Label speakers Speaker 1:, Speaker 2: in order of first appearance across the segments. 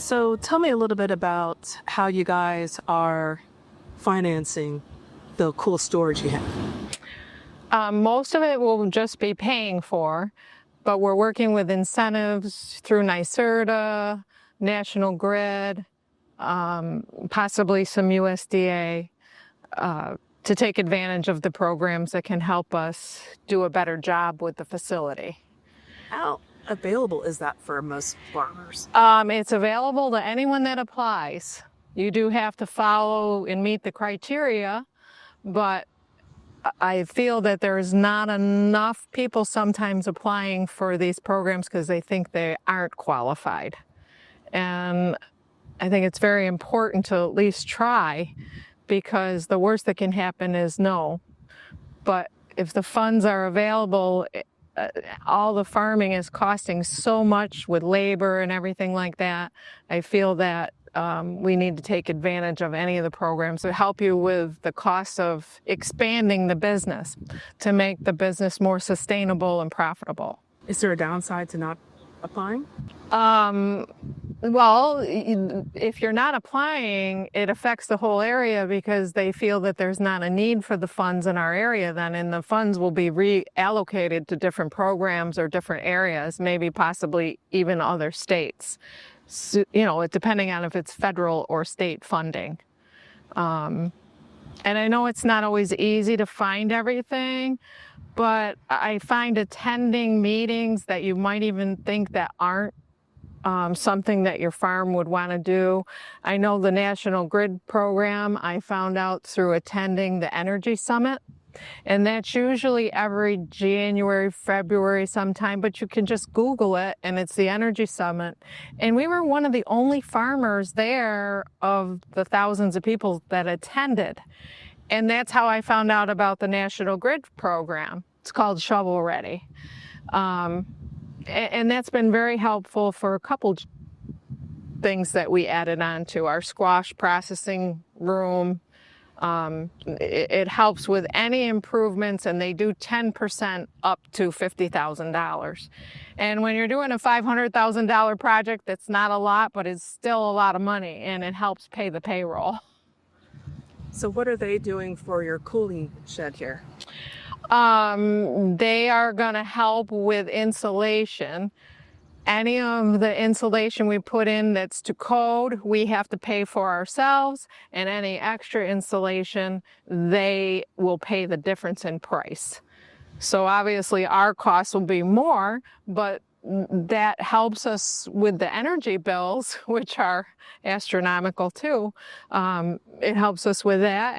Speaker 1: So tell me a little bit about how you guys are financing the cool storage you have.
Speaker 2: Most of it will just be paying for, but we're working with incentives through NYSERDA, National Grid, possibly some USDA, to take advantage of the programs that can help us do a better job with the facility.
Speaker 1: How available is that for most farmers?
Speaker 2: It's available to anyone that applies. You do have to follow and meet the criteria, but I feel that there's not enough people sometimes applying for these programs because they think they aren't qualified. And I think it's very important to at least try, because the worst that can happen is no. But if the funds are available, all the farming is costing so much with labor and everything like that. I feel that we need to take advantage of any of the programs that help you with the cost of expanding the business to make the business more sustainable and profitable.
Speaker 1: Is there a downside to not applying?
Speaker 2: Well, if you're not applying, it affects the whole area because they feel that there's not a need for the funds in our area then, and the funds will be reallocated to different programs or different areas, maybe possibly even other states. So, depending on if it's federal or state funding. And I know it's not always easy to find everything, but I find attending meetings that you might even think that aren't something that your farm would want to do. I know the National Grid program I found out through attending the Energy Summit, and that's usually every January, February sometime, but you can just Google it, and it's the Energy Summit. And we were one of the only farmers there of the thousands of people that attended. And that's how I found out about the National Grid program. It's called Shovel Ready. And that's been very helpful for a couple things that we added on to our squash processing room. It helps with any improvements, and they do 10% up to $50,000. And when you're doing a $500,000 project, that's not a lot, but it's still a lot of money, and it helps pay the payroll.
Speaker 1: So what are they doing for your cooling shed here?
Speaker 2: They are going to help with insulation. Any of the insulation we put in that's to code, we have to pay for ourselves, and any extra insulation, they will pay the difference in price. So obviously our costs will be more, but that helps us with the energy bills, which are astronomical too. It helps us with that,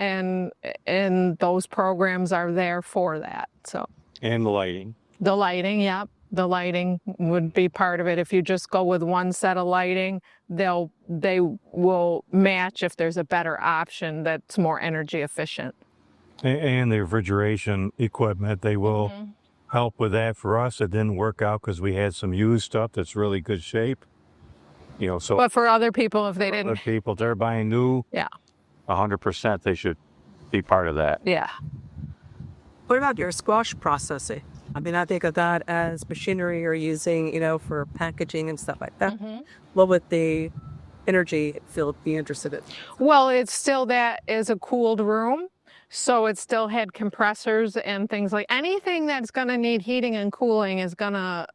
Speaker 2: and those programs are there for that. So.
Speaker 3: And the lighting.
Speaker 2: The lighting, yep. The lighting would be part of it. If you just go with one set of lighting, they will match if there's a better option that's more energy efficient.
Speaker 3: And the refrigeration equipment, they will help with that for us. It didn't work out because we had some used stuff that's really good shape. So.
Speaker 2: But for other people, if they didn't.
Speaker 3: Other people, they're buying new.
Speaker 2: Yeah.
Speaker 3: 100%, they should be part of that.
Speaker 2: Yeah.
Speaker 1: What about your squash processing? I mean, I think of that as machinery you're using, for packaging and stuff like that. What would the energy field be interested in?
Speaker 2: Well, it's still that is a cooled room. So it still had compressors and things like anything that's going to need heating and cooling is going to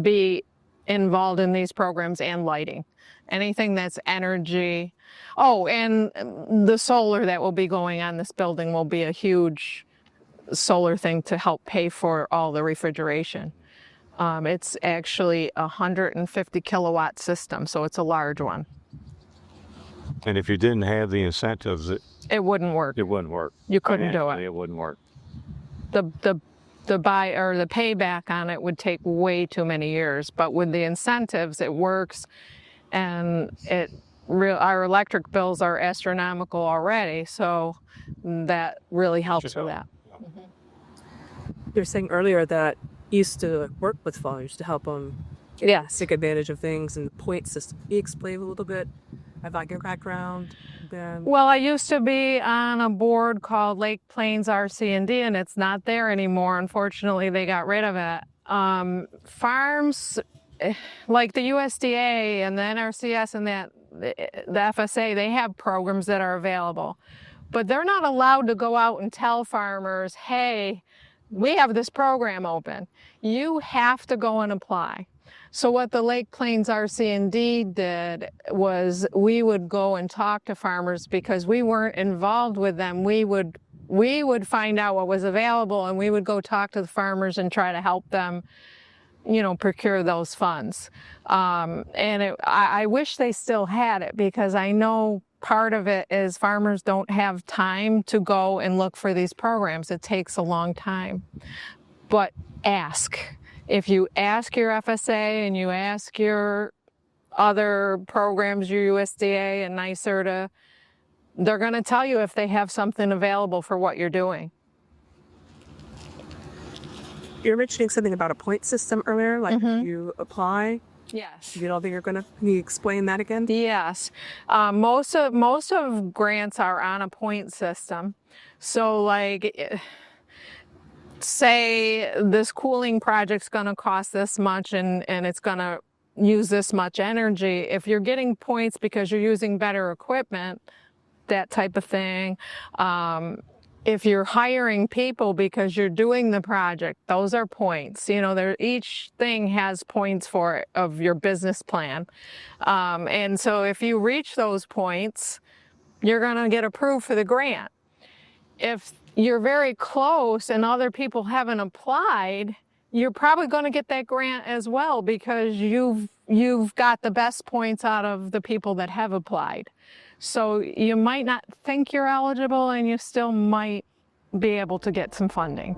Speaker 2: be involved in these programs, and lighting. Anything that's energy. Oh, and the solar that will be going on this building will be a huge solar thing to help pay for all the refrigeration. It's actually a 150 kilowatt system, so it's a large one.
Speaker 3: And if you didn't have the incentives,
Speaker 2: it wouldn't work.
Speaker 3: It wouldn't work.
Speaker 2: You couldn't do it.
Speaker 3: It wouldn't work.
Speaker 2: The buy or the payback on it would take way too many years, but with the incentives, it works, and our electric bills are astronomical already, so that really helps with that.
Speaker 1: You were saying earlier that you used to work with farmers to help them take advantage of things and the point system. Can you explain a little bit about your background?
Speaker 2: Well, I used to be on a board called Lake Plains RC&D, and it's not there anymore. Unfortunately, they got rid of it. Farms like the USDA and the NRCS and the FSA, they have programs that are available, but they're not allowed to go out and tell farmers, hey, we have this program open. You have to go and apply. So what the Lake Plains RC&D did was we would go and talk to farmers because we weren't involved with them. We would find out what was available, and we would go talk to the farmers and try to help them, you know, procure those funds. I wish they still had it, because I know part of it is farmers don't have time to go and look for these programs. It takes a long time. But ask. If you ask your FSA and you ask your other programs, your USDA and NYSERDA, they're going to tell you if they have something available for what you're doing.
Speaker 1: You're mentioning something about a point system earlier, like you apply.
Speaker 2: Yes.
Speaker 1: You don't think you're gonna? Can you explain that again?
Speaker 2: Yes. Most of grants are on a point system. So, like, say this cooling project's going to cost this much and it's going to use this much energy. If you're getting points because you're using better equipment, that type of thing. If you're hiring people because you're doing the project, those are points. You know, each thing has points for it of your business plan. And so if you reach those points, you're going to get approved for the grant. If you're very close and other people haven't applied, you're probably going to get that grant as well, because you've got the best points out of the people that have applied. So you might not think you're eligible, and you still might be able to get some funding.